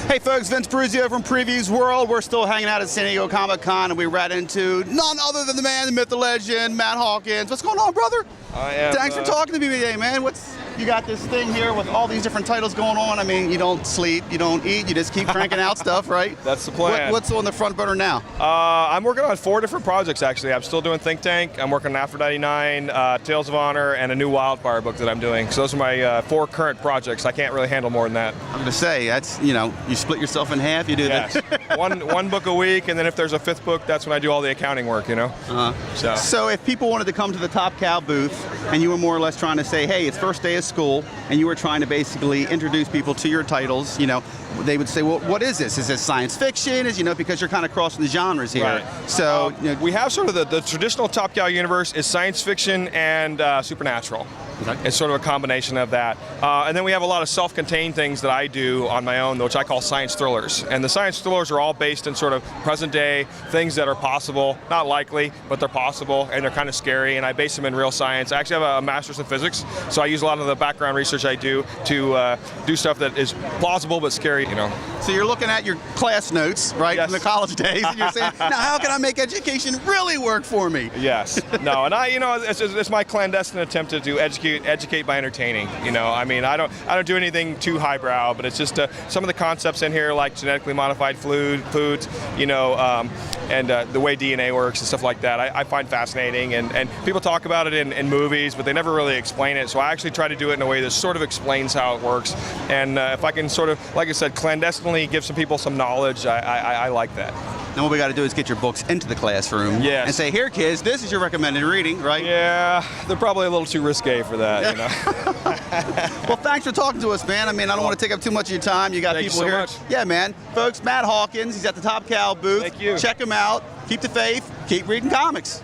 Hey folks, Vince Brusio from PREVIEWSworld. We're still hanging out at San Diego Comic-Con, and we ran into none other than the man, the myth, the legend, Matt Hawkins. What's going on, brother? I am. Thanks for talking to me today, man. You got this thing here with all these different titles going on. I mean, you don't sleep, you don't eat, you just keep cranking out stuff, right? That's the plan. What's on the front burner now? I'm working on 4 different projects, actually. I'm still doing Think Tank, I'm working on Aphrodite 9, Tales of Honor, and a new Wildfire book that I'm doing. So those are my 4 current projects. I can't really handle more than that. I'm going to say, that's, you split yourself in half, you do yes. that. one book a week, and then if there's a 5th book, that's when I do all the accounting work, So if people wanted to come to the Top Cow booth, and you were more or less trying to say, hey, it's first day of school, and you were trying to basically introduce people to your titles, they would say, well, what is this? Is this science fiction? Because you're kind of crossing the genres here. Right. So we have sort of the traditional Top Cow universe is science fiction and supernatural. Okay. It's sort of a combination of that. And then we have a lot of self-contained things that I do on my own, which I call science thrillers. And the science thrillers are all based in sort of present day, things that are possible, not likely, but they're possible, and they're kind of scary, and I base them in real science. I actually have a master's in physics, so I use a lot of the background research I do to do stuff that is plausible but scary, So you're looking at your class notes, right, yes. from the college days, and you're saying, now how can I make education really work for me? Yes. No, and it's my clandestine attempt to do educate by entertaining. I mean, I don't do anything too highbrow, but it's just some of the concepts in here, like genetically modified foods, and the way DNA works and stuff like that. I find fascinating, and people talk about it in movies, but they never really explain it. So I actually try to do it in a way that sort of explains how it works. And if I can sort of, like I said, clandestinely give some people some knowledge, I like that. Then what we got to do is get your books into the classroom and say, here kids, this is your recommended reading, right? Yeah, they're probably a little too risque for that, Well, thanks for talking to us, man. I mean, I don't want to take up too much of your time. You got Thank people you so here. much. Yeah, man. Folks, Matt Hawkins, he's at the Top Cow booth. Thank you. Check him out. Keep the faith. Keep reading comics.